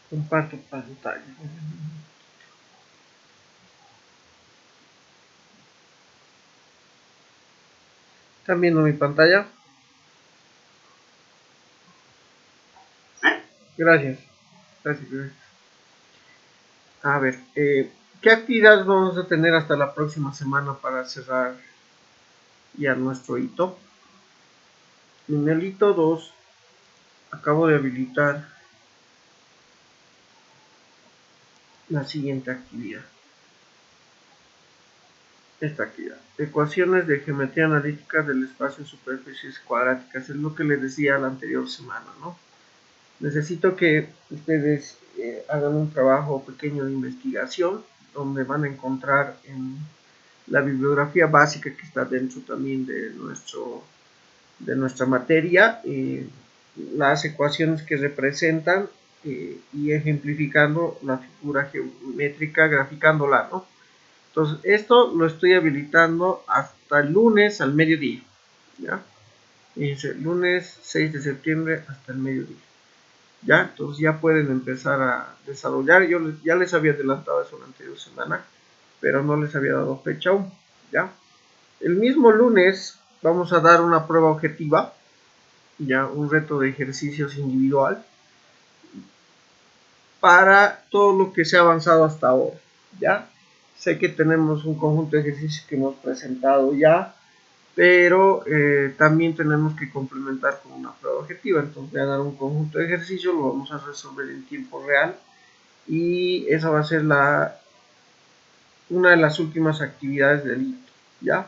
Comparto pantalla. ¿Están viendo mi pantalla? Gracias. Gracias. A ver, ¿qué actividades vamos a tener hasta la próxima semana para cerrar ya nuestro hito? En el hito 2 acabo de habilitar la siguiente actividad. Esta actividad. Ecuaciones de geometría analítica del espacio en superficies cuadráticas. Es lo que les decía la anterior semana, ¿no? Necesito que ustedes hagan un trabajo pequeño de investigación donde van a encontrar en la bibliografía básica que está dentro también de nuestra materia las ecuaciones que representan y ejemplificando la figura geométrica, graficándola, ¿no? Entonces, esto lo estoy habilitando hasta el lunes al mediodía, ¿ya? Dice, lunes 6 de septiembre hasta el mediodía. ¿Ya? Entonces ya pueden empezar a desarrollar. Yo ya les había adelantado eso la anterior semana, pero no les había dado fecha aún, ¿ya? El mismo lunes vamos a dar una prueba objetiva, ya un reto de ejercicios individual para todo lo que se ha avanzado hasta ahora, ¿ya? Sé que tenemos un conjunto de ejercicios que hemos presentado ya, pero también tenemos que complementar con una prueba objetiva. Entonces voy a dar un conjunto de ejercicios, lo vamos a resolver en tiempo real y esa va a ser una de las últimas actividades del hito, ¿ya?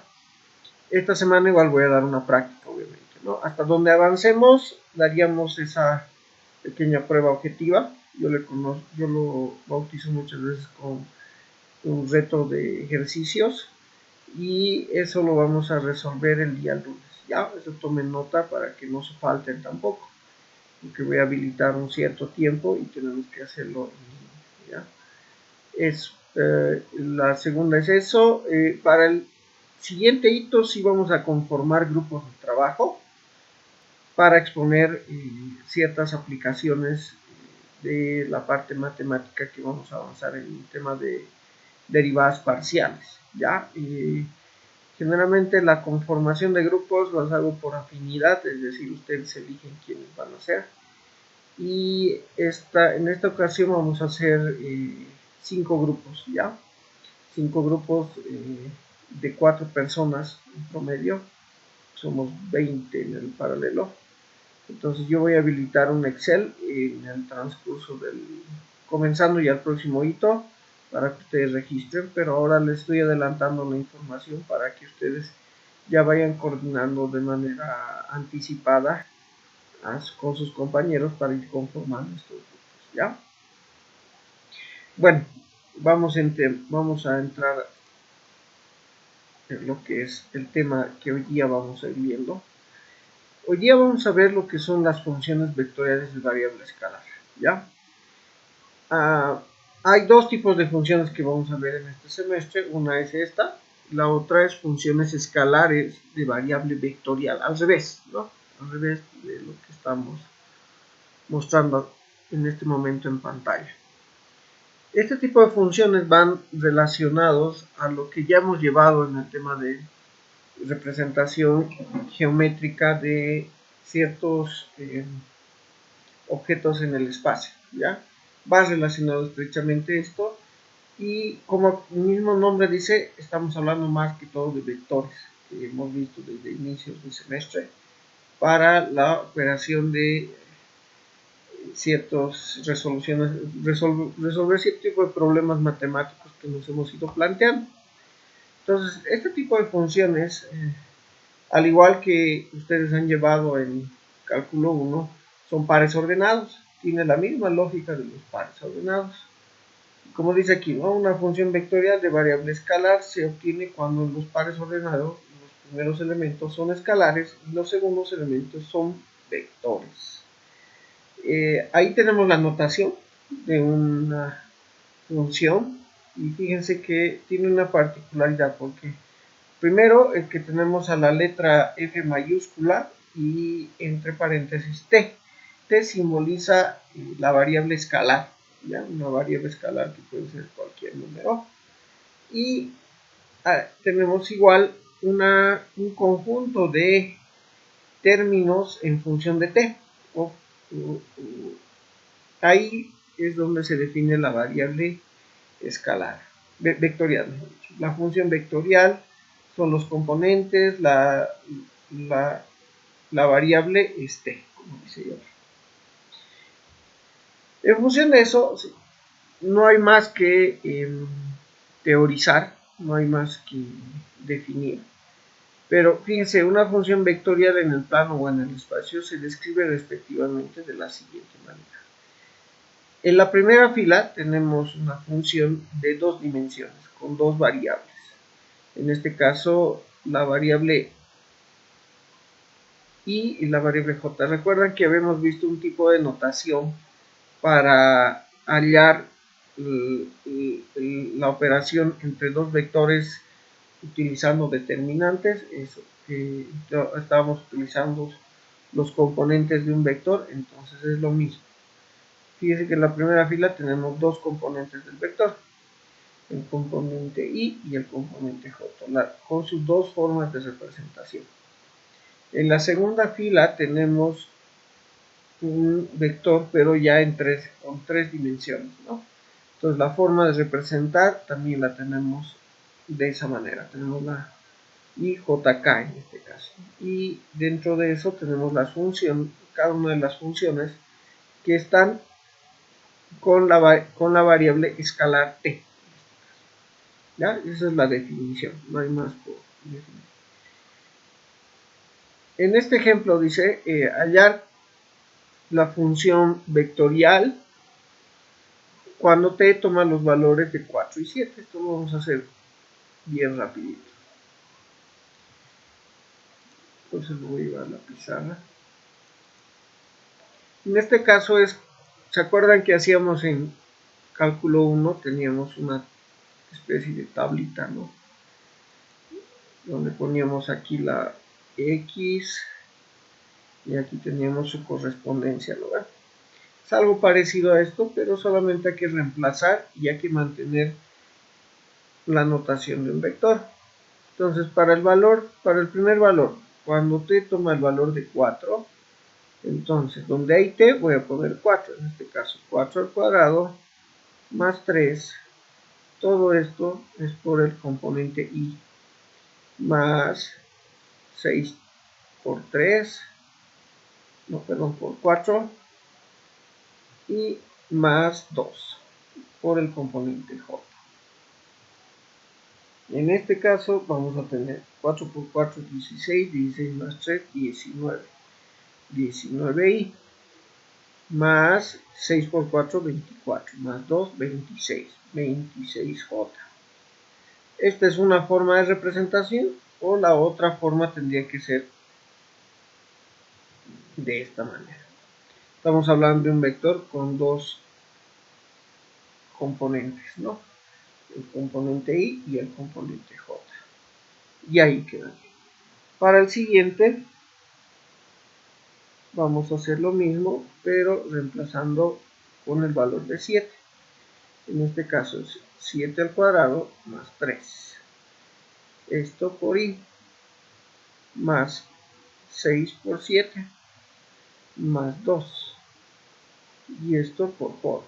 Esta semana igual voy a dar una práctica, obviamente, ¿no? Hasta donde avancemos daríamos esa pequeña prueba objetiva. Yo lo bautizo muchas veces con un reto de ejercicios y eso lo vamos a resolver el día lunes, ¿ya? Eso tomen nota para que no se falten tampoco, porque voy a habilitar un cierto tiempo y tenemos que hacerlo en línea, ¿ya? La segunda es eso. Para el siguiente hito sí vamos a conformar grupos de trabajo para exponer ciertas aplicaciones de la parte matemática que vamos a avanzar en el tema de derivadas parciales, ¿ya? Generalmente la conformación de grupos las hago por afinidad, es decir, ustedes eligen quiénes van a ser. Y en esta ocasión vamos a hacer 5 grupos, ¿ya? 5 grupos de 4 personas en promedio, somos 20 en el paralelo. Entonces yo voy a habilitar un Excel en el transcurso comenzando ya el próximo hito para que ustedes registren, pero ahora les estoy adelantando la información para que ustedes ya vayan coordinando de manera anticipada con sus compañeros para ir conformando estos grupos, ¿ya? Bueno, vamos a entrar en lo que es el tema que hoy día vamos a ir viendo. Hoy día vamos a ver lo que son las funciones vectoriales de variable escalar, ¿ya? Hay dos tipos de funciones que vamos a ver en este semestre. Una es esta, la otra es funciones escalares de variable vectorial, al revés, ¿no? Al revés de lo que estamos mostrando en este momento en pantalla. Este tipo de funciones van relacionados a lo que ya hemos llevado en el tema de representación geométrica de ciertos objetos en el espacio, ¿ya? Va relacionado estrechamente esto y como el mismo nombre dice, estamos hablando más que todo de vectores que hemos visto desde inicios del semestre para la operación de resolver cierto tipo de problemas matemáticos que nos hemos ido planteando. Entonces, este tipo de funciones, al igual que ustedes han llevado en cálculo 1, son pares ordenados, tiene la misma lógica de los pares ordenados. Como dice aquí, ¿no? Una función vectorial de variable escalar se obtiene cuando en los pares ordenados los primeros elementos son escalares y los segundos elementos son vectores. Ahí tenemos la notación de una función y fíjense que tiene una particularidad porque primero que tenemos a la letra F mayúscula y entre paréntesis T. T simboliza la variable escalar, ¿ya? Una variable escalar que puede ser cualquier número. Y tenemos igual un conjunto de términos en función de t. Ahí es donde se define la variable escalar, vectorial. La función vectorial son los componentes, la variable es t, como dice yo. En función de eso, no hay más que teorizar, no hay más que definir. Pero fíjense, una función vectorial en el plano o en el espacio se describe respectivamente de la siguiente manera. En la primera fila tenemos una función de dos dimensiones, con dos variables. En este caso, la variable I y la variable J. Recuerdan que habíamos visto un tipo de notación para hallar la operación entre dos vectores utilizando determinantes. Estábamos utilizando los componentes de un vector, entonces es lo mismo. Fíjense que en la primera fila tenemos dos componentes del vector, el componente I y el componente J, con sus dos formas de representación. En la segunda fila tenemos un vector, pero ya con tres dimensiones, ¿no? Entonces la forma de representar también la tenemos de esa manera. Tenemos la IJK en este caso. Y dentro de eso tenemos las funciones, cada una de las funciones que están con la variable escalar t. ¿Ya? Esa es la definición, no hay más por definir. En este ejemplo dice hallar la función vectorial cuando t toma los valores de 4 y 7. Esto lo vamos a hacer bien rapidito. Entonces lo voy a llevar a la pizarra. En este caso ¿se acuerdan que hacíamos en cálculo 1? Teníamos una especie de tablita, ¿no? Donde poníamos aquí la X y aquí teníamos su correspondencia, ¿no? Es algo parecido a esto, pero solamente hay que reemplazar y hay que mantener la notación de un vector. Entonces, para el primer valor, cuando t toma el valor de 4, entonces, donde hay t, voy a poner 4, en este caso 4 al cuadrado más 3, todo esto es por el componente i, más 6 por 3, no, perdón, por 4, y más 2 por el componente j. En este caso vamos a tener 4 por 4, 16, 16 más 3, 19, 19i, más 6 por 4, 24, más 2, 26, 26j. Esta es una forma de representación, o la otra forma tendría que ser de esta manera. Estamos hablando de un vector con dos componentes, ¿no? El componente i y el componente j. Y ahí queda. Para el siguiente vamos a hacer lo mismo, pero reemplazando con el valor de 7. En este caso es 7 al cuadrado más 3. Esto por i, más 6 por 7, más 2. Y esto por j.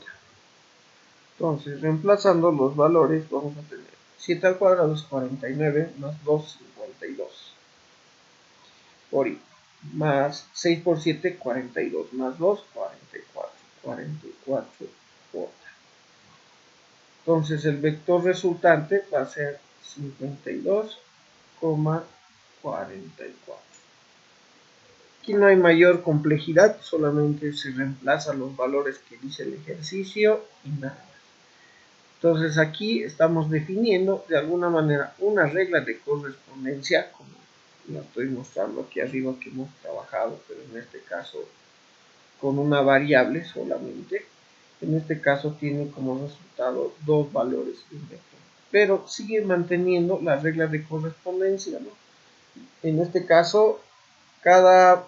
Entonces, reemplazando los valores, vamos a tener 7 al cuadrado es 49, más 2, 52. Por i. Más 6 por 7, 42, más 2, 44, 44 j. Entonces el vector resultante va a ser 52,44. Aquí no hay mayor complejidad, solamente se reemplazan los valores que dice el ejercicio y nada más. Entonces aquí estamos definiendo de alguna manera una regla de correspondencia, como la estoy mostrando aquí arriba que hemos trabajado, pero en este caso con una variable solamente. En este caso tiene como resultado dos valores de un vector, pero sigue manteniendo la regla de correspondencia, ¿no? En este caso, cada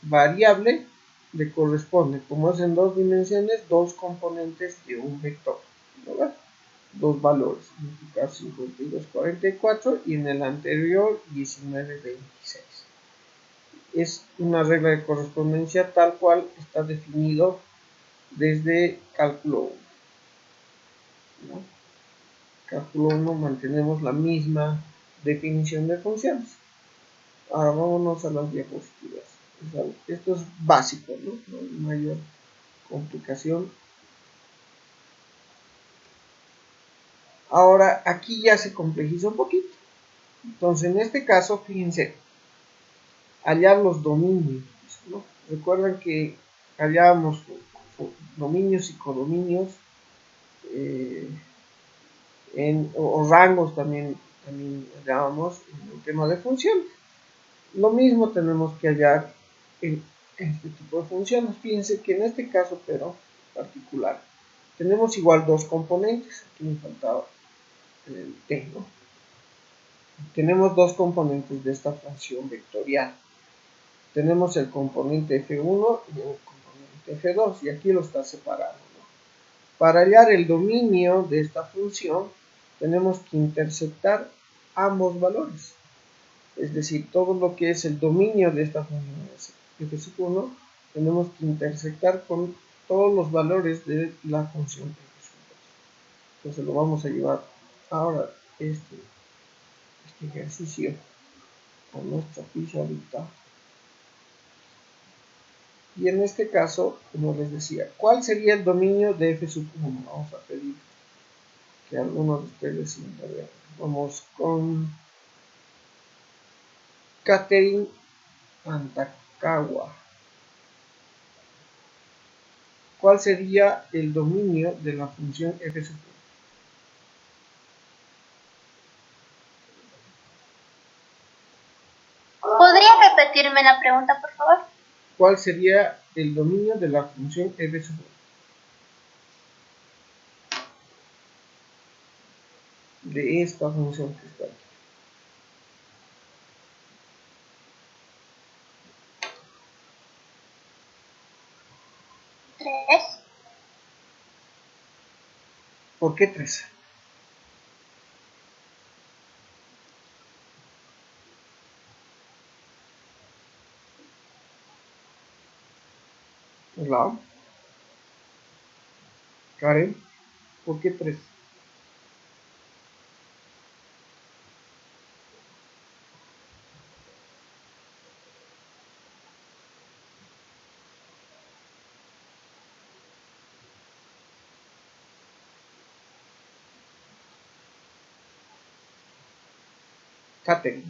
variable le corresponde, como es en dos dimensiones, dos componentes de un vector, ¿verdad? Dos valores, en este caso 52, 44 y en el anterior 19, 26. Es una regla de correspondencia tal cual está definido desde cálculo 1. ¿No? Cálculo 1 mantenemos la misma definición de funciones. Ahora vámonos a las diapositivas. Esto es básico, ¿no? No hay mayor complicación. Ahora aquí ya se complejiza un poquito. Entonces en este caso, fíjense, hallar los dominios, ¿no? Recuerden que hallábamos dominios y codominios o rangos también hallábamos en el tema de funciones. Lo mismo tenemos que hallar en este tipo de funciones. Fíjense que en este caso, pero particular, tenemos igual dos componentes. Aquí me faltaba el t, ¿no? Tenemos dos componentes de esta función vectorial. Tenemos el componente f1 y el componente f2, y aquí lo está separado, ¿no? Para hallar el dominio de esta función, tenemos que interceptar ambos valores. Es decir, todo lo que es el dominio de esta función f1, tenemos que intersectar con todos los valores de la función f2. Entonces lo vamos a llevar ahora este ejercicio a nuestra pizarrita. Y en este caso, como les decía, ¿cuál sería el dominio de f1? Vamos a pedir que algunos de ustedes intervengan. Vamos con Catherine Antakawa. ¿Cuál sería el dominio de la función f1? ¿Podría repetirme la pregunta, por favor? ¿Cuál sería el dominio de la función f1? De esta función que está aquí. ¿3? ¿Por qué 3? Hola. Karen, ¿por qué 3? Catherine.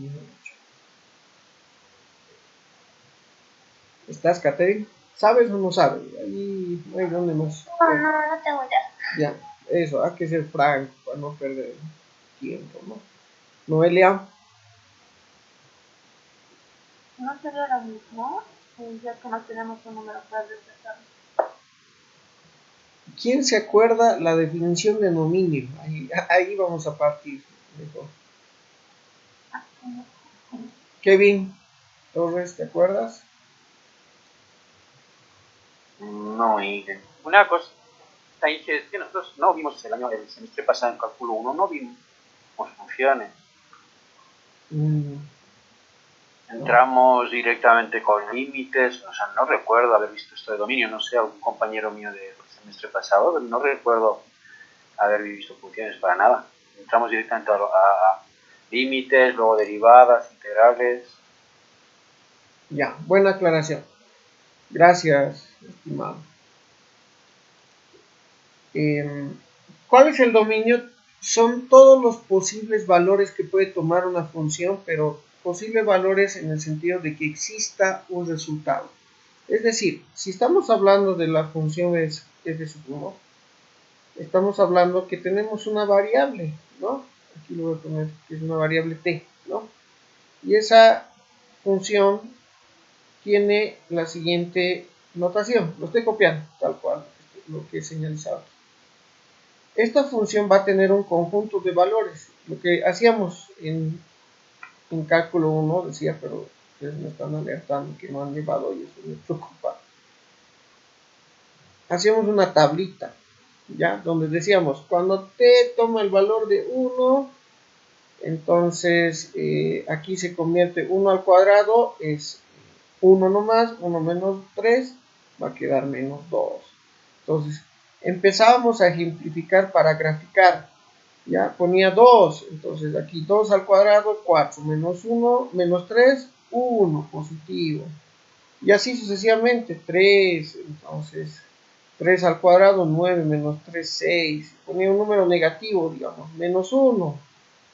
¿Estás, Catherine? ¿Sabes o no sabes? Ahí no hay dónde más. No tengo idea. Ya, eso, hay que ser franco para no perder tiempo, ¿no? Noelia. ¿No sería lo mismo? Ya que no tenemos un número para reemplazar. ¿Quién se acuerda la definición de dominio? Ahí vamos a partir mejor. Kevin Torres, ¿te acuerdas? No, y una cosa es que nosotros no vimos el semestre pasado en cálculo 1, no vimos funciones. Entramos directamente con límites, o sea, no recuerdo haber visto esto de dominio, no sé, algún compañero mío del semestre pasado, pero no recuerdo haber visto funciones para nada. Entramos directamente a límites, luego derivadas, integrales. Ya, buena aclaración. Gracias, estimado. ¿Cuál es el dominio? Son todos los posibles valores que puede tomar una función, pero posibles valores en el sentido de que exista un resultado. Es decir, si estamos hablando de la función f1, estamos hablando que tenemos una variable, ¿no? Aquí lo voy a poner que es una variable t, ¿no? Y esa función tiene la siguiente notación. Lo estoy copiando, tal cual, lo que he señalizado. Esta función va a tener un conjunto de valores. Lo que hacíamos en cálculo 1, decía, pero ustedes me están alertando que no han llevado y eso me preocupa. hacíamos una tablita, ¿ya? Donde decíamos, cuando t toma el valor de 1, entonces aquí se convierte 1 al cuadrado, es 1 nomás, 1 menos 3, va a quedar menos 2. Entonces, empezábamos a ejemplificar para graficar, ¿ya? Ponía 2, entonces aquí 2 al cuadrado, 4, menos 1, menos 3, 1, positivo. Y así sucesivamente, 3, entonces 3 al cuadrado, 9, menos 3, 6. Ponía un número negativo, digamos, menos 1.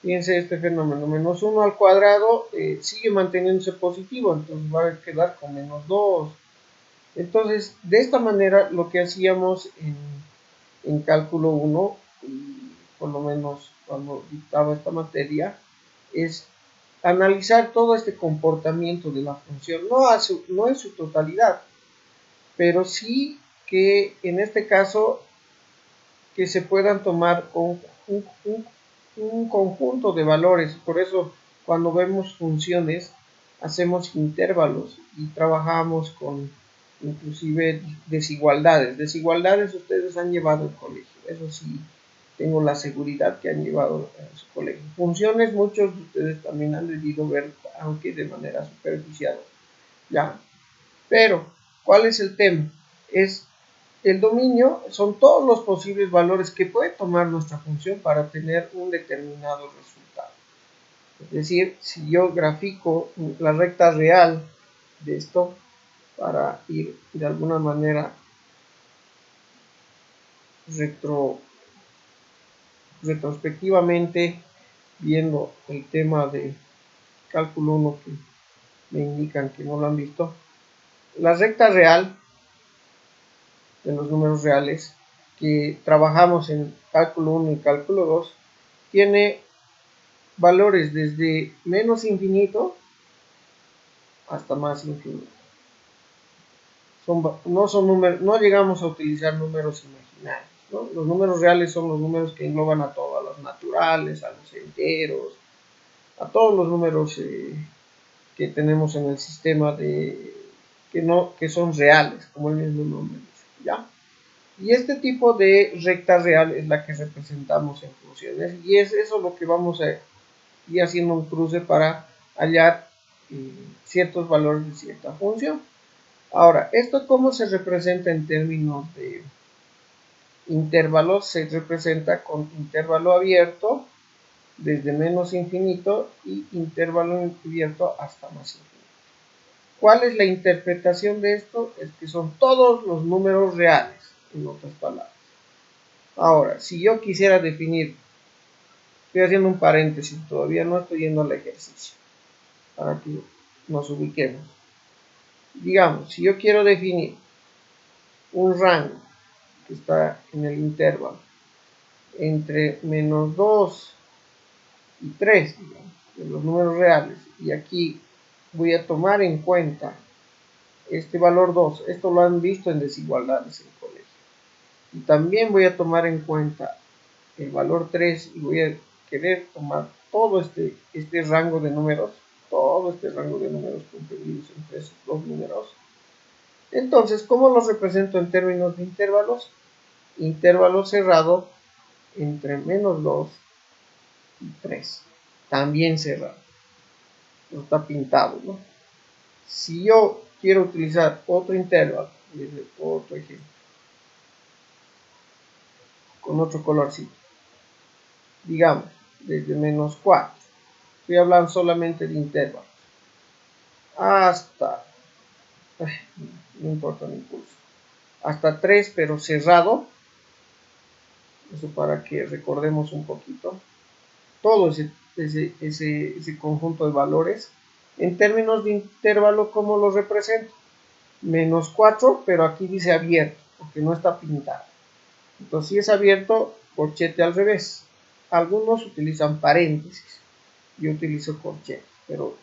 Fíjense este fenómeno, menos 1 al cuadrado sigue manteniéndose positivo, entonces va a quedar con menos 2. Entonces, de esta manera, lo que hacíamos en cálculo 1, y por lo menos cuando dictaba esta materia, es analizar todo este comportamiento de la función, no en su totalidad, pero sí que en este caso que se puedan tomar un conjunto de valores. Por eso cuando vemos funciones hacemos intervalos y trabajamos con inclusive desigualdades. Desigualdades ustedes han llevado al colegio, eso sí tengo la seguridad que han llevado a su colegio. Funciones muchos de ustedes también han debido ver, aunque de manera superficial, ¿ya? Pero, ¿cuál es el tema? Es el dominio, son todos los posibles valores que puede tomar nuestra función para tener un determinado resultado. Es decir, si yo grafico la recta real de esto para ir de alguna manera retrospectivamente viendo el tema de cálculo 1 que me indican que no lo han visto, la recta real de los números reales que trabajamos en cálculo 1 y cálculo 2 tiene valores desde menos infinito hasta más infinito. No llegamos a utilizar números imaginarios, ¿no? Los números reales son los números que engloban a todos, a los naturales, a los enteros, a todos los números que tenemos en el sistema que son reales, como el mismo nombre dice, ¿ya? Y este tipo de recta real es la que representamos en funciones y es eso lo que vamos a ir haciendo un cruce para hallar ciertos valores de cierta función. Ahora, ¿esto cómo se representa en términos de intervalos? Se representa con intervalo abierto desde menos infinito y intervalo abierto hasta más infinito. ¿Cuál es la interpretación de esto? Es que son todos los números reales, en otras palabras. Ahora, si yo quisiera definir, estoy haciendo un paréntesis, todavía no estoy yendo al ejercicio, para que nos ubiquemos. Digamos, si yo quiero definir un rango que está en el intervalo entre menos 2 y 3, digamos, de los números reales, y aquí voy a tomar en cuenta este valor 2, esto lo han visto en desigualdades en el colegio, y también voy a tomar en cuenta el valor 3 y voy a querer tomar todo este rango de números, todo este rango de números comprendidos entre esos dos números. Entonces, ¿cómo los represento en términos de intervalos? Intervalo cerrado entre menos 2 y 3, también cerrado, no está pintado, ¿no? Si yo quiero utilizar otro intervalo, otro ejemplo, con otro colorcito, digamos, desde menos 4, estoy hablando solamente de intervalos, hasta, no importa el impulso, hasta 3, pero cerrado, eso para que recordemos un poquito, todo ese conjunto de valores, en términos de intervalo, ¿cómo lo represento? Menos 4, pero aquí dice abierto, porque no está pintado. Entonces, si es abierto, corchete al revés. Algunos utilizan paréntesis, yo utilizo corchete, pero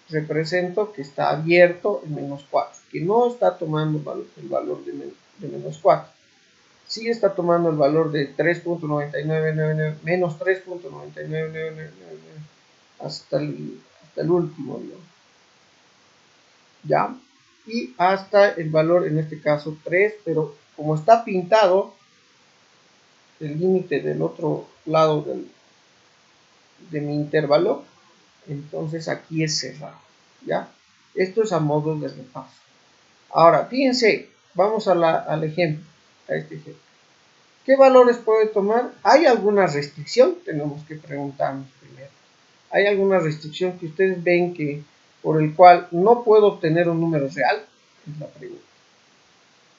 represento que está abierto en menos 4, que no está tomando el valor de menos 4. Sí está tomando el valor de 3.9999 menos 3.9999 hasta el último, ¿no? ¿Ya? Y hasta el valor, en este caso 3, pero como está pintado el límite del otro lado de mi intervalo, entonces aquí es cerrado, ¿ya? Esto es a modo de repaso. Ahora, fíjense, vamos al ejemplo, a este ejemplo. ¿Qué valores puede tomar? ¿Hay alguna restricción? Tenemos que preguntarnos primero. ¿Hay alguna restricción que ustedes ven que por el cual no puedo obtener un número real? Es la pregunta.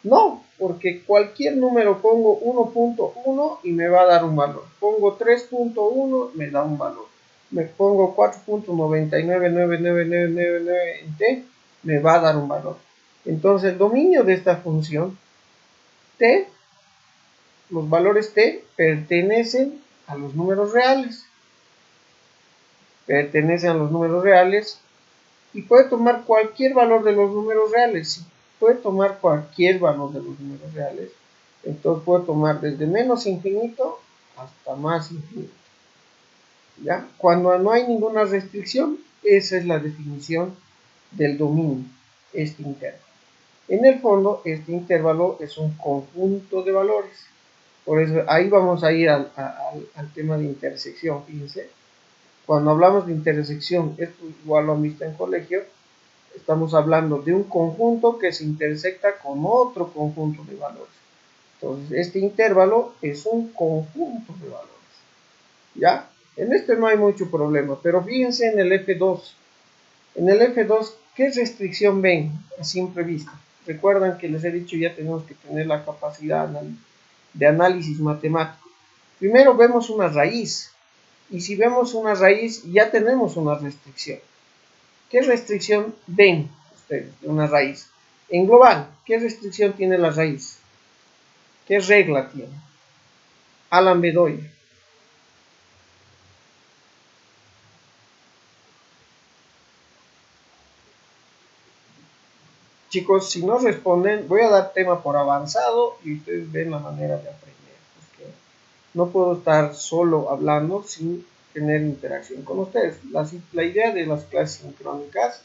No, porque cualquier número pongo 1.1 y me va a dar un valor. Pongo 3.1, me da un valor. Me pongo 4.9999999 en t, me va a dar un valor. Entonces el dominio de esta función t, los valores t pertenecen a los números reales. Pertenecen a los números reales y puede tomar cualquier valor de los números reales. Si puede tomar cualquier valor de los números reales, entonces puedo tomar desde menos infinito hasta más infinito. ¿Ya? Cuando no hay ninguna restricción, esa es la definición del dominio, este intervalo. En el fondo, este intervalo es un conjunto de valores. Por eso ahí vamos a ir al tema de intersección. Fíjense, cuando hablamos de intersección, esto igual lo han visto en colegio, estamos hablando de un conjunto que se intersecta con otro conjunto de valores. Entonces, este intervalo es un conjunto de valores. ¿Ya? En este no hay mucho problema, pero fíjense en el F2. En el F2, ¿qué restricción ven a simple vista? Recuerdan que les he dicho ya tenemos que tener la capacidad de análisis matemático. Primero vemos una raíz, y si vemos una raíz ya tenemos una restricción. ¿Qué restricción ven ustedes de una raíz? En global, ¿qué restricción tiene la raíz? ¿Qué regla tiene? Alan Bedoya. Chicos, si no responden, voy a dar tema por avanzado y ustedes ven la manera de aprender. Porque no puedo estar solo hablando sin tener interacción con ustedes. La idea de las clases sincrónicas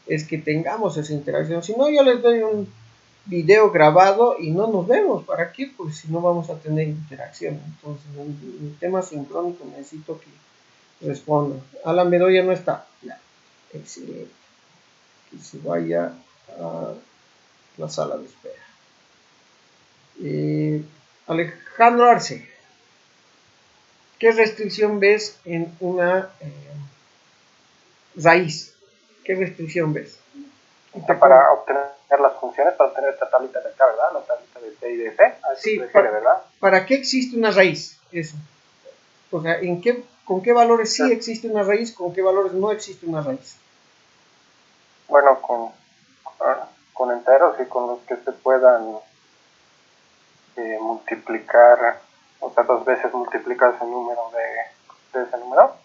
es que tengamos esa interacción. Si no, yo les doy un video grabado y no nos vemos. ¿Para qué? Pues si no vamos a tener interacción. Entonces, en el tema sincrónico necesito que respondan. Alan Bedoya no está. Ya. Excelente. Que se vaya a la sala de espera. Alejandro Arce, ¿qué restricción ves en una raíz? ¿Qué restricción ves? Para obtener las funciones, para obtener esta tablita de acá, ¿verdad? La tablita de T y de F. Así sí, refiere, ¿verdad? ¿Para qué existe una raíz? Eso. O sea, ¿con qué valores sí existe una raíz? ¿Con qué valores no existe una raíz? Bueno, con enteros y con los que se puedan multiplicar, o sea, 2 veces multiplicar ese número de ese número.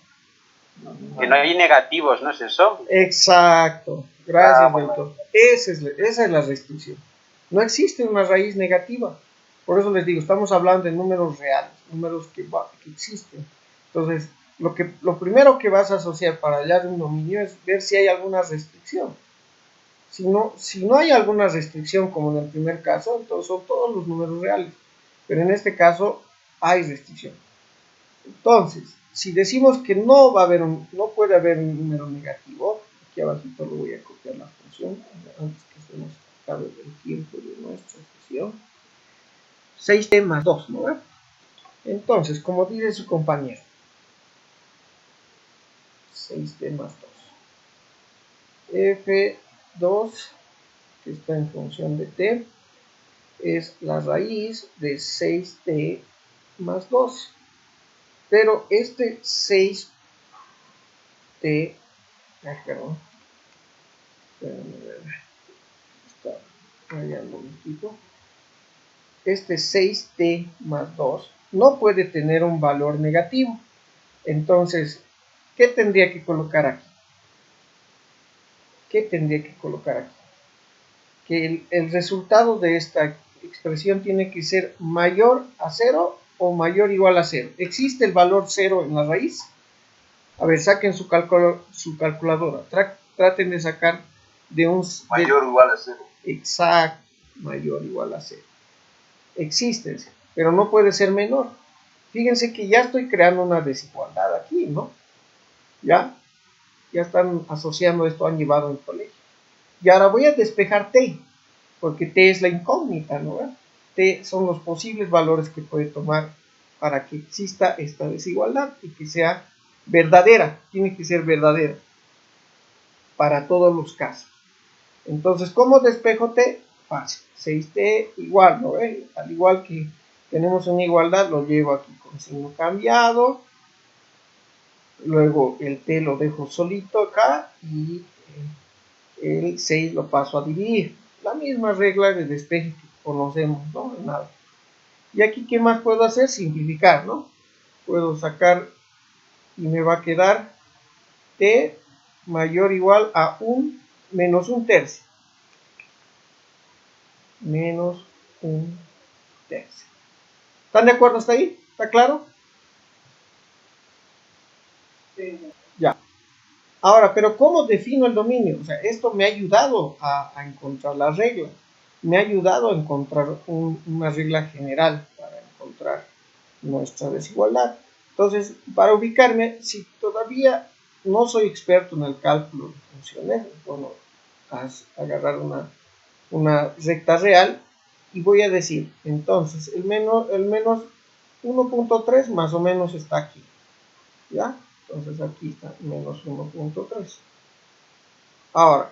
Que no hay negativos, ¿no es eso? Exacto. Gracias, bueno. doctor. Esa es la restricción. No existe una raíz negativa. Por eso les digo, estamos hablando de números reales, números que existen. Entonces, lo primero que vas a asociar para hallar un dominio es ver si hay alguna restricción. Si no hay alguna restricción, como en el primer caso, entonces son todos los números reales. Pero en este caso hay restricción. Entonces, si decimos que no puede haber un número negativo, aquí abajito lo voy a copiar la función, antes que se nos acabe el tiempo de nuestra sesión. 6t más 2, ¿no? Entonces, como dice su compañero, 6t más 2. F2, que está en función de t, es la raíz de 6t más 2. Pero este 6t, perdón, está fallando un poquito. Este 6t más 2 no puede tener un valor negativo. Entonces, ¿qué tendría que colocar aquí? ¿Qué tendría que colocar aquí? Que el resultado de esta expresión tiene que ser mayor a 0 o mayor o igual a 0. ¿Existe el valor 0 en la raíz? A ver, saquen su calculadora. Traten de sacar de un... Mayor o igual a 0. Exacto, mayor o igual a 0. existe, pero no puede ser menor. Fíjense que ya estoy creando una desigualdad aquí, ¿no? Ya están asociando esto, han llevado en el colegio. Y ahora voy a despejar T, porque T es la incógnita, ¿no? T son los posibles valores que puede tomar para que exista esta desigualdad y que sea verdadera, tiene que ser verdadera para todos los casos. Entonces, ¿cómo despejo T? Fácil, 6T igual, ¿no? Al igual que tenemos una igualdad, lo llevo aquí con signo cambiado, luego el T lo dejo solito acá y el 6 lo paso a dividir. La misma regla de despeje que conocemos, ¿no? Nada. Y aquí, ¿qué más puedo hacer? Simplificar, ¿no? Puedo sacar y me va a quedar T mayor o igual a menos un tercio. Menos un tercio. ¿Están de acuerdo hasta ahí? ¿Está claro? Sí. Ya. Ahora, pero ¿cómo defino el dominio? O sea, esto me ha ayudado a encontrar la regla. Me ha ayudado a encontrar una regla general para encontrar nuestra desigualdad. Entonces, para ubicarme, si todavía no soy experto en el cálculo de funciones, bueno, agarrar una recta real y voy a decir, entonces, el menos 1.3 más o menos está aquí. ¿Ya? Entonces aquí está menos 1.3. Ahora,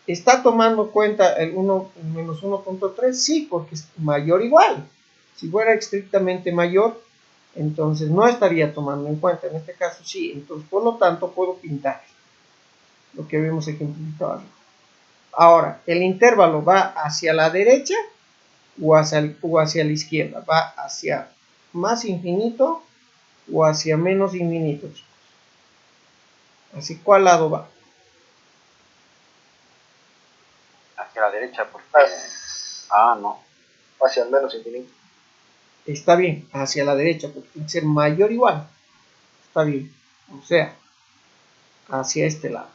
¿está tomando cuenta el menos 1.3? Sí, porque es mayor o igual. Si fuera estrictamente mayor, entonces no estaría tomando en cuenta. En este caso sí. Entonces, por lo tanto, puedo pintar lo que habíamos ejemplificado. Ahora, ¿el intervalo va hacia la derecha o hacia la izquierda? ¿Va hacia más infinito o hacia menos infinito, chicos? ¿Hacia cuál lado va? Hacia la derecha, porque... no. Hacia el menos infinito. Está bien, hacia la derecha, porque tiene que ser mayor o igual. Está bien. O sea, hacia este lado.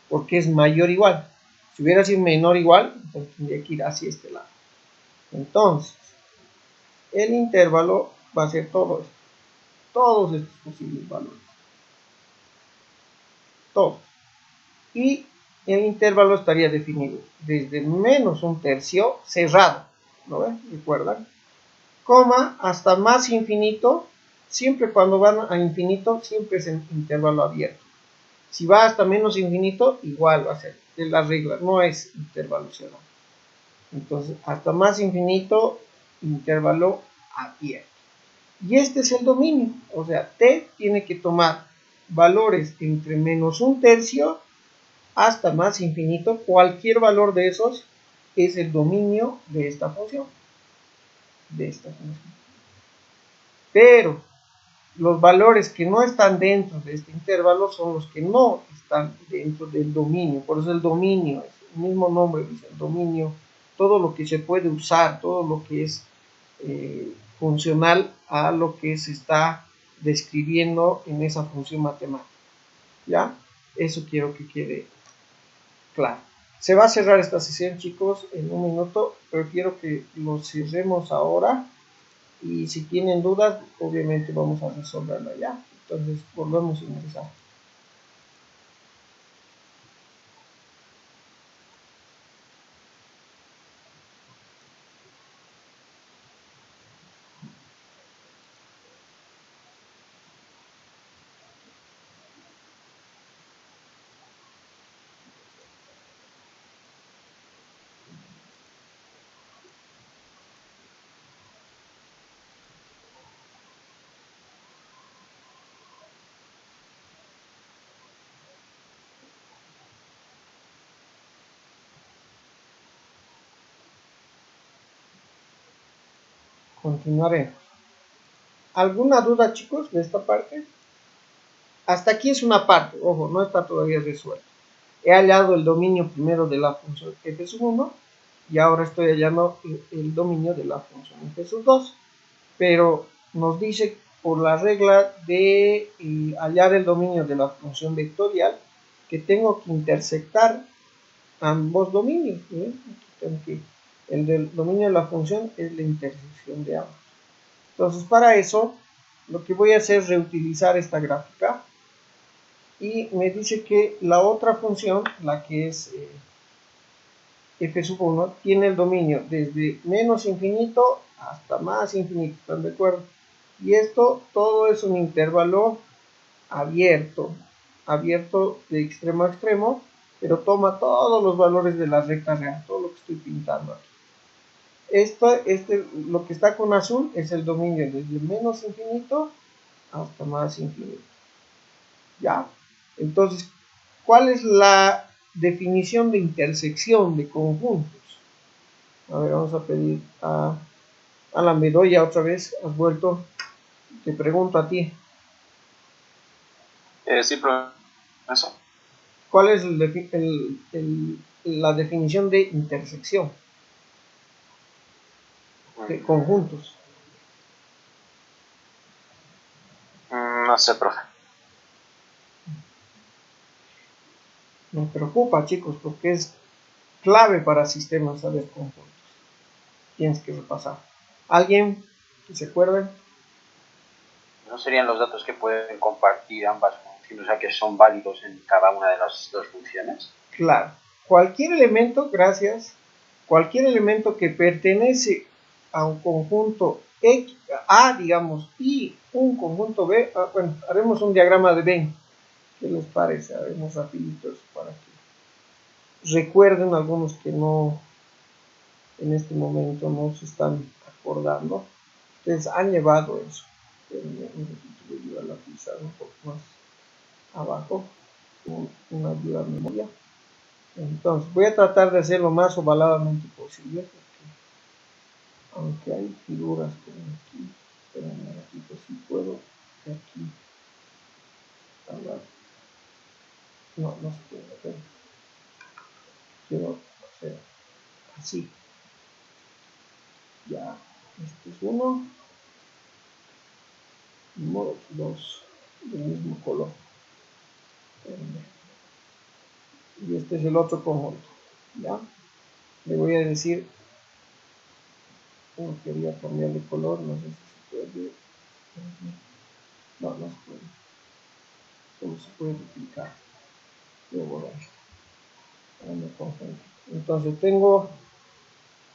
Porque es mayor o igual. Si hubiera sido menor o igual, entonces tendría que ir hacia este lado. Entonces, el intervalo va a ser todo esto. Todos estos posibles valores. Todos. Y el intervalo estaría definido desde menos un tercio cerrado. ¿Lo ven? ¿Recuerdan? Coma hasta más infinito. Siempre cuando van a infinito, siempre es en intervalo abierto. Si va hasta menos infinito, igual va a ser. Es la regla, no es intervalo cerrado. Entonces, hasta más infinito, intervalo abierto. Y este es el dominio. O sea, T tiene que tomar valores entre menos un tercio hasta más infinito. Cualquier valor de esos es el dominio de esta función. Pero los valores que no están dentro de este intervalo son los que no están dentro del dominio. Por eso el dominio, es el mismo nombre dice, el dominio, todo lo que se puede usar, todo lo que es funcional a lo que se está describiendo en esa función matemática. ¿Ya? Eso quiero que quede claro. Se va a cerrar esta sesión, chicos, en un minuto, pero quiero que lo cerremos ahora. Y si tienen dudas, obviamente vamos a resolverla ya. Entonces, volvemos a ingresar. Continuaremos. ¿Alguna duda, chicos, de esta parte? Hasta aquí es una parte, ojo, no está todavía resuelto. He hallado el dominio primero de la función f sub 1 y ahora estoy hallando el dominio de la función f sub 2. Pero nos dice por la regla de hallar el dominio de la función vectorial que tengo que intersectar ambos dominios. Aquí tengo que el del dominio de la función es la intersección de ambos. Entonces, para eso, lo que voy a hacer es reutilizar esta gráfica. Y me dice que la otra función, la que es f sub 1, tiene el dominio desde menos infinito hasta más infinito, ¿están de acuerdo? Y esto, todo es un intervalo abierto de extremo a extremo, pero toma todos los valores de la recta real, todo lo que estoy pintando aquí. Lo que está con azul es el dominio desde menos infinito hasta más infinito. ¿Ya? Entonces, ¿cuál es la definición de intersección de conjuntos? A ver, vamos a pedir a Alan Bedoya otra vez. Has vuelto. Te pregunto a ti. Sí, profesor. ¿Cuál es la definición de intersección de conjuntos? No sé, profe. Me preocupa, chicos, porque es clave para sistemas saber conjuntos. Tienes que repasar. ¿Alguien que se acuerde? ¿No serían los datos que pueden compartir ambas funciones, o sea, que son válidos en cada una de las dos funciones? Claro. Cualquier elemento, gracias, cualquier elemento que pertenece a un conjunto A, digamos, y un conjunto B, bueno, haremos un diagrama de Venn. ¿Qué les parece? Haremos rapiditos para que recuerden algunos que no, en este momento no se están acordando. Ustedes han llevado eso. Voy a lapizar un poco más abajo, una ayuda de memoria. Entonces, voy a tratar de hacer lo más ovaladamente posible, porque aunque hay figuras como aquí, pero en el ratito sí puedo, aquí, hablar. No se puede hacer. Quiero hacer así. Ya, este es uno, modo 2, del mismo color. Y este es el otro conjunto. ¿Ya? Le voy a decir, no quería cambiar de color, no sé si se puede. No se puede. Solo se puede duplicar. Voy a borrar esto. Entonces tengo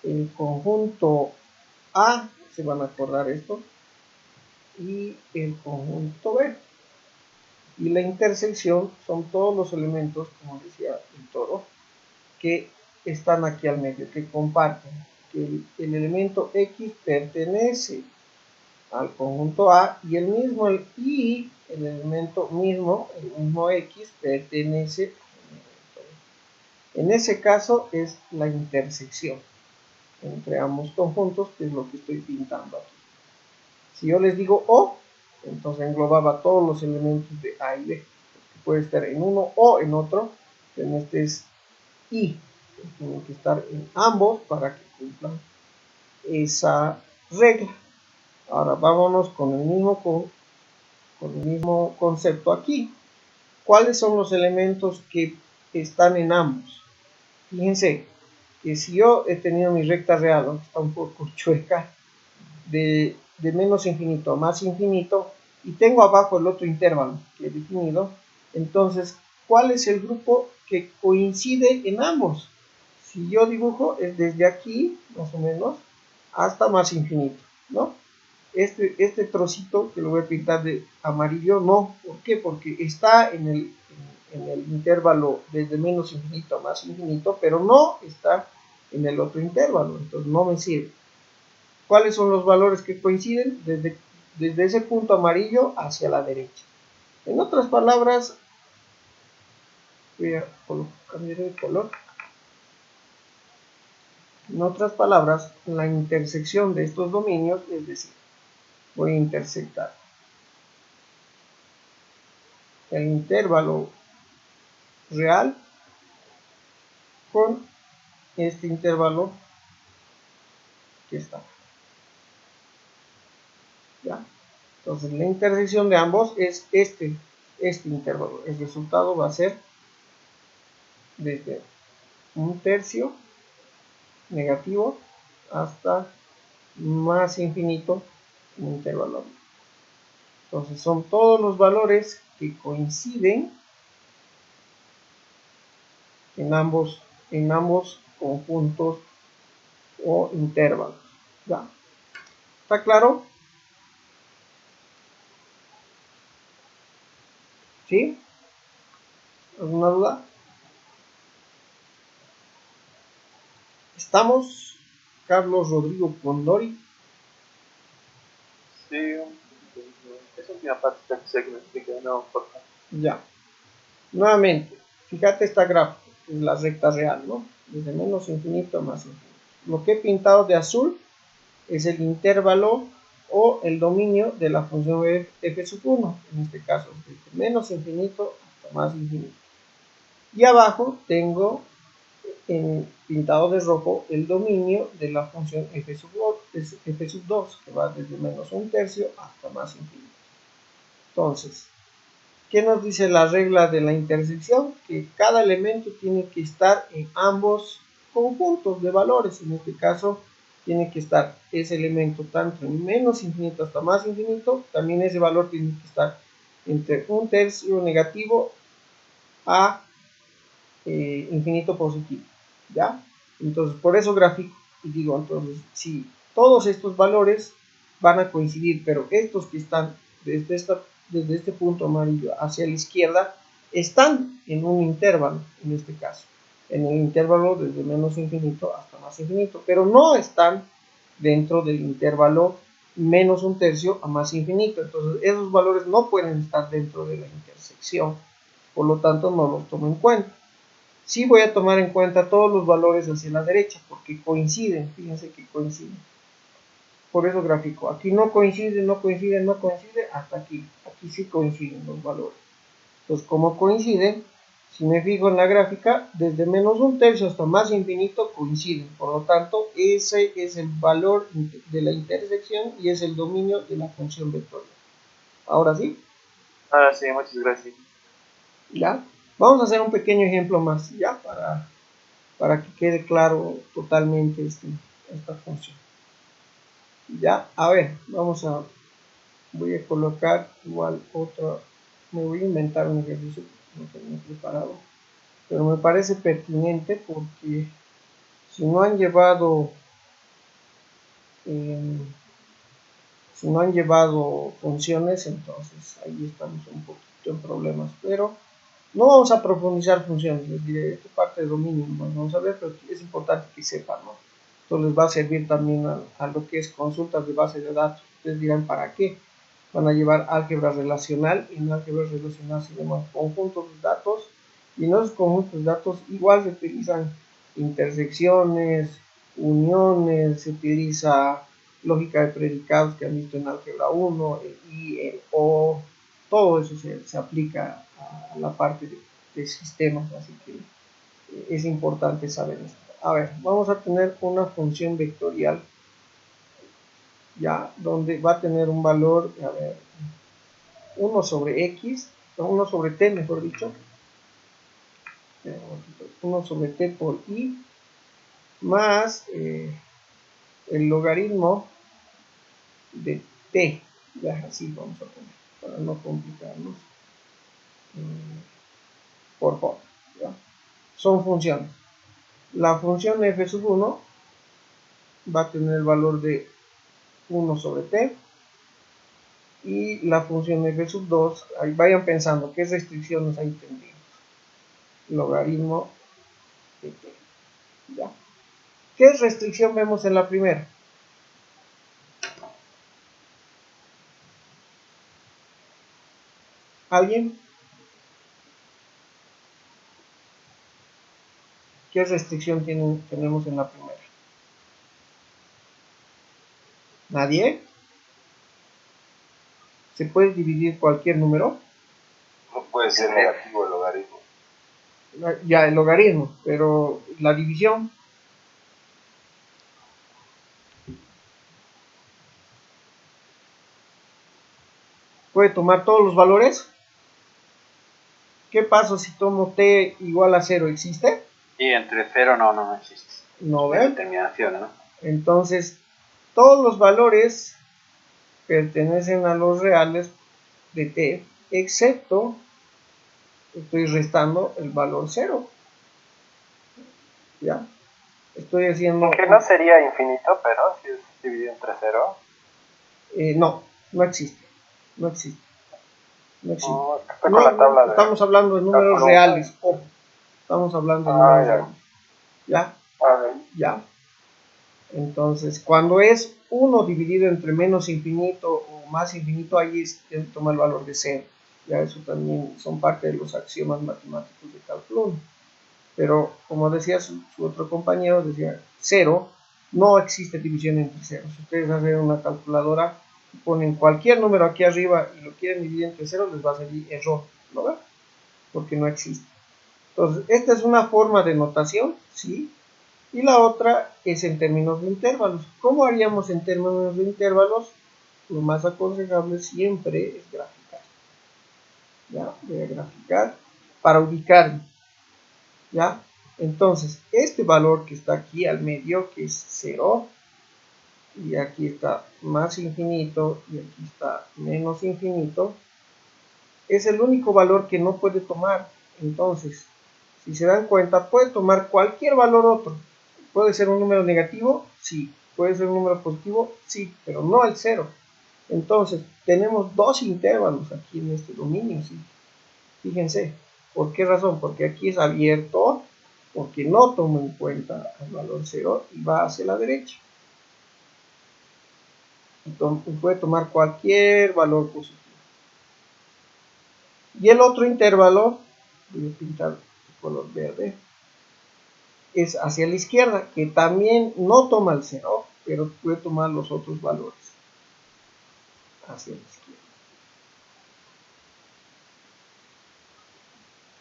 el conjunto A, se van a acordar esto, y el conjunto B. Y la intersección son todos los elementos, como decía el toro, que están aquí al medio, que comparten. Que el elemento X pertenece al conjunto A y el elemento mismo, el mismo X, pertenece al elemento B. En ese caso es la intersección entre ambos conjuntos, que es lo que estoy pintando aquí. Si yo les digo O, entonces englobaba todos los elementos de A y B, que puede estar en uno o en otro, en este es I, tienen que estar en ambos para que cumplan esa regla. Ahora vámonos con el mismo concepto aquí. ¿Cuáles son los elementos que están en ambos? Fíjense que si yo he tenido mi recta real, aunque está un poco chueca, de menos infinito a más infinito, y tengo abajo el otro intervalo que he definido, entonces, ¿cuál es el grupo que coincide en ambos? Si yo dibujo, es desde aquí, más o menos, hasta más infinito, ¿no? Este trocito que lo voy a pintar de amarillo, no. ¿Por qué? Porque está en el intervalo desde menos infinito a más infinito, pero no está en el otro intervalo, entonces no me sirve. ¿Cuáles son los valores que coinciden? Desde ese punto amarillo hacia la derecha. En otras palabras, voy a cambiar de color. En otras palabras, la intersección de estos dominios, es decir, voy a intersectar el intervalo real con este intervalo que está. ¿Ya? Entonces, la intersección de ambos es este intervalo. El resultado va a ser desde 1/3 negativo hasta más infinito en intervalo abierto. Entonces son todos los valores que coinciden en ambos conjuntos o intervalos. ¿Ya? ¿Está claro? ¿Sí? ¿Alguna duda? ¿Estamos? Carlos Rodrigo Condori. Sí, esa última parte sé que me explique, no, por favor. Ya. Nuevamente, fíjate esta gráfica, es la recta real, ¿no? Desde menos infinito a más infinito. Lo que he pintado de azul es el intervalo o el dominio de la función f sub 1, en este caso, desde menos infinito hasta más infinito. Y abajo tengo pintado de rojo el dominio de la función f sub 2, que va desde menos un tercio hasta más infinito. Entonces, ¿qué nos dice la regla de la intersección? Que cada elemento tiene que estar en ambos conjuntos de valores. En este caso, tiene que estar ese elemento tanto en menos infinito hasta más infinito. También ese valor tiene que estar entre un tercio negativo a infinito positivo. ¿Ya? Entonces, por eso grafico y digo, entonces, si todos estos valores van a coincidir, pero estos que están desde este punto amarillo hacia la izquierda, están en un intervalo, en este caso, en el intervalo desde menos infinito hasta más infinito, pero no están dentro del intervalo menos un tercio a más infinito. Entonces, esos valores no pueden estar dentro de la intersección, por lo tanto, no los tomo en cuenta. Sí voy a tomar en cuenta todos los valores hacia la derecha, porque coinciden, fíjense que coinciden. Por eso gráfico, aquí no coincide, no coincide, no coincide, hasta aquí. Aquí sí coinciden los valores. Entonces, como coinciden, si me fijo en la gráfica, desde menos un tercio hasta más infinito coinciden. Por lo tanto, ese es el valor de la intersección y es el dominio de la función vectorial. Ahora sí. Ahora sí, muchas gracias. ¿Ya? Vamos a hacer un pequeño ejemplo más, ya, para que quede claro totalmente esta función. Ya, a ver, voy a colocar igual otra, me voy a inventar un ejercicio que no tenía preparado, pero me parece pertinente porque si no han llevado funciones, entonces ahí estamos un poquito en problemas, pero no vamos a profundizar funciones, les diré, esta parte de dominio, bueno, vamos a ver, pero es importante que sepan, ¿no? Esto les va a servir también a lo que es consultas de base de datos. Ustedes dirán, ¿para qué? Van a llevar álgebra relacional, y en álgebra relacional se llaman conjuntos de datos, y en esos conjuntos de datos igual se utilizan intersecciones, uniones, se utiliza lógica de predicados que han visto en álgebra 1, el y, el o, todo eso se aplica a la parte de sistemas, así que es importante saber esto. A ver, vamos a tener una función vectorial, ya, donde va a tener un valor, a ver, 1 sobre x, 1 sobre t, mejor dicho, 1 sobre t por i, más el logaritmo de t, ya, así vamos a poner, para no complicarnos, por j, ¿ya? Son funciones. La función f sub 1 va a tener el valor de 1 sobre t, y la función f sub 2, ahí vayan pensando qué restricciones ahí tendríamos. Logaritmo de t, ¿ya? ¿Qué restricción vemos en la primera? ¿Alguien? ¿Qué restricción tenemos en la primera? ¿Nadie? ¿Se puede dividir cualquier número? No puede ser negativo el logaritmo. Ya, el logaritmo, pero la división. ¿Puede tomar todos los valores? ¿Qué pasa si tomo t igual a 0? ¿Existe? Y entre 0 no existe. No, De ¿ven? determinación, ¿no? Entonces, todos los valores pertenecen a los reales de t, excepto, estoy restando el valor 0. ¿Ya? Estoy haciendo... Que no sería infinito, pero si es dividido entre 0. No, no existe. No existe. No existe. Está con la tabla estamos hablando de números cálculo. reales. Ojo. Estamos hablando de números ya. reales. ¿Ya? Okay. ¿Ya? Entonces, cuando es 1 dividido entre menos infinito o más infinito, ahí toma el valor de 0. Ya eso también son parte de los axiomas matemáticos de cálculo 1. Pero, como decía su otro compañero, decía 0, no existe división entre 0. Si ustedes hacen una calculadora, ponen cualquier número aquí arriba y lo quieren dividir entre 0, les va a salir error, ¿no ven? Porque no existe. Entonces, esta es una forma de notación, ¿sí? Y la otra es en términos de intervalos. ¿Cómo haríamos en términos de intervalos? Lo más aconsejable siempre es graficar. ¿Ya? Voy a graficar para ubicarme. ¿Ya? Entonces, este valor que está aquí al medio, que es 0, y aquí está más infinito, y aquí está menos infinito, es el único valor que no puede tomar. Entonces, si se dan cuenta, puede tomar cualquier valor otro. ¿Puede ser un número negativo? Sí. ¿Puede ser un número positivo? Sí, pero no el 0. Entonces, tenemos dos intervalos aquí en este dominio, ¿sí? Fíjense, ¿por qué razón? Porque aquí es abierto, porque no toma en cuenta el valor 0 y va hacia la derecha. Entonces, puede tomar cualquier valor positivo. Y el otro intervalo, voy a pintar de color verde, es hacia la izquierda, que también no toma el 0, pero puede tomar los otros valores hacia la izquierda.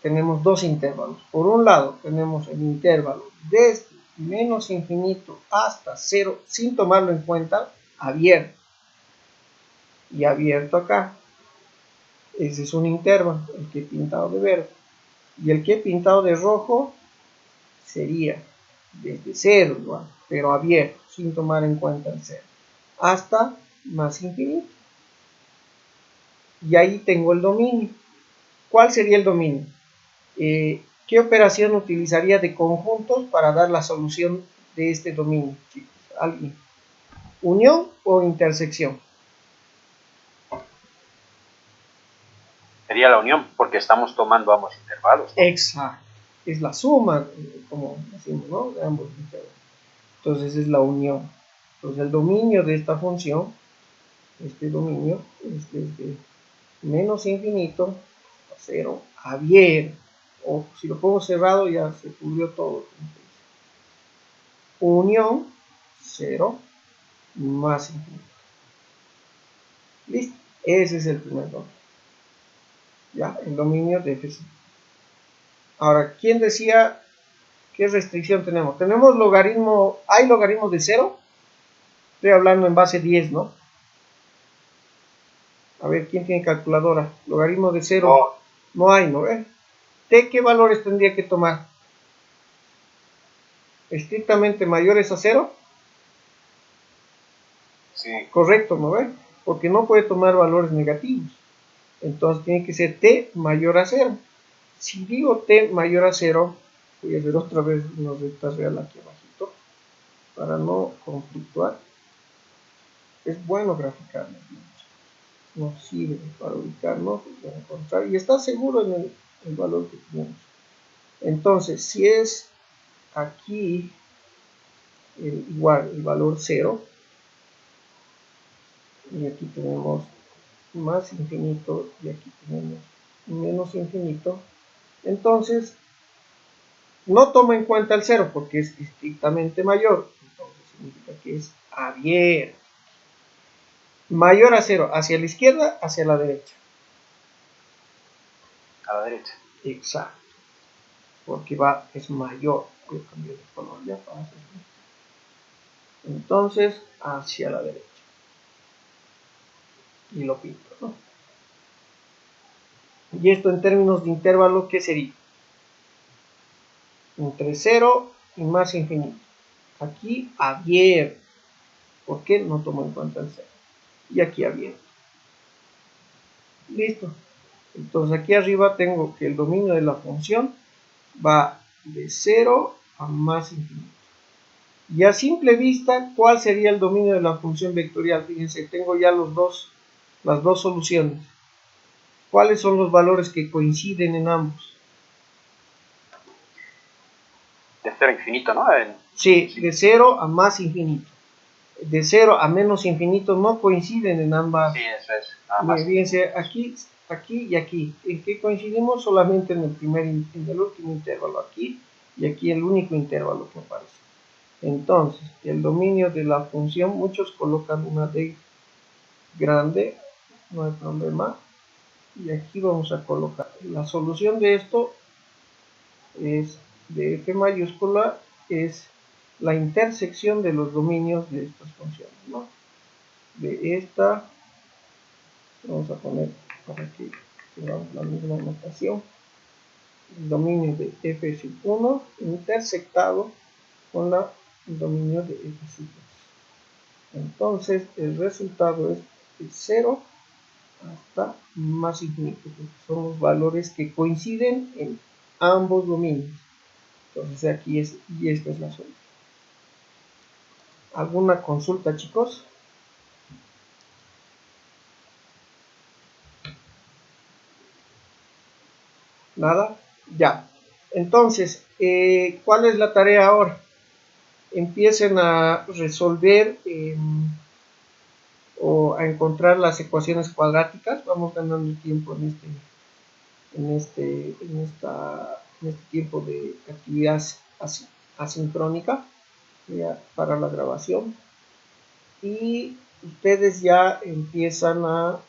Tenemos dos intervalos. Por un lado, tenemos el intervalo desde menos infinito hasta 0, sin tomarlo en cuenta, abierto. Y abierto acá. Ese es un intervalo, el que he pintado de verde. Y el que he pintado de rojo sería desde 0 igual, pero abierto, sin tomar en cuenta el 0, hasta más infinito. Y ahí tengo el dominio. ¿Cuál sería el dominio? ¿Qué operación utilizaría de conjuntos para dar la solución de este dominio, chicos? ¿Alguien? ¿Unión o intersección? Sería la unión, porque estamos tomando ambos intervalos, ¿no? Exacto. Es la suma, como decimos, ¿no? De ambos intervalos. Entonces es la unión. Entonces el dominio de esta función, este dominio, es desde menos infinito a 0 abierto. O si lo pongo cerrado ya se cubrió todo. Unión 0 más infinito. ¿Listo? Ese es el primer dominio. Ya, el dominio de f. Ahora, ¿quién decía qué restricción tenemos? Tenemos logaritmo, ¿hay logaritmos de 0? Estoy hablando en base 10, ¿no? A ver, ¿quién tiene calculadora? Logaritmo de 0. No hay, ¿no? ¿T qué valores tendría que tomar? ¿Estrictamente mayores a 0? Sí. Correcto, ¿no ve? Porque no puede tomar valores negativos. Entonces tiene que ser t mayor a 0. Si digo t mayor a 0, voy a hacer otra vez una recta real aquí abajito para no conflictuar. Es bueno graficar, nos sirve para ubicarnos y encontrar y estar seguro en el valor que tenemos. Entonces, si es aquí igual el valor 0, y aquí tenemos más infinito y aquí tenemos menos infinito, entonces no toma en cuenta el 0 porque es estrictamente mayor, entonces significa que es abierto. Mayor a 0, hacia la izquierda, hacia la derecha. A la derecha. Exacto, porque es mayor. Voy a cambiar de color ya para hacer. Entonces, hacia la derecha. Y lo pinto, ¿no? Y esto en términos de intervalo, ¿qué sería? Entre 0 y más infinito. aquí abierto. ¿Por qué? No tomo en cuenta el 0. Y aquí abierto. Listo. Entonces aquí arriba tengo que el dominio de la función va de 0 a más infinito. Y a simple vista, ¿cuál sería el dominio de la función vectorial? Fíjense, tengo ya las dos soluciones. ¿Cuáles son los valores que coinciden en ambos? De 0 a infinito, ¿no? Sí, de 0 a más infinito. De 0 a menos infinito no coinciden en ambas. Sí, eso es. Fíjense, aquí y aquí. ¿En qué coincidimos? Solamente en el último intervalo, aquí y aquí el único intervalo que aparece. Entonces, el dominio de la función, muchos colocan una D grande, no hay problema. Y aquí vamos a colocar. La solución de esto es de F mayúscula, es la intersección de los dominios de estas funciones, ¿no? De esta, vamos a poner para que tengamos la misma notación, el dominio de F sub 1 intersectado con el dominio de F sub 2. Entonces el resultado es de 0 hasta más infinito, porque son los valores que coinciden en ambos dominios. Entonces aquí es, y esta es la solución. ¿Alguna consulta, chicos? ¿Nada? Ya. Entonces, ¿cuál es la tarea ahora? Empiecen a resolver o a encontrar las ecuaciones cuadráticas. Vamos ganando tiempo en este tiempo de actividad asincrónica para la grabación. Y ustedes ya empiezan a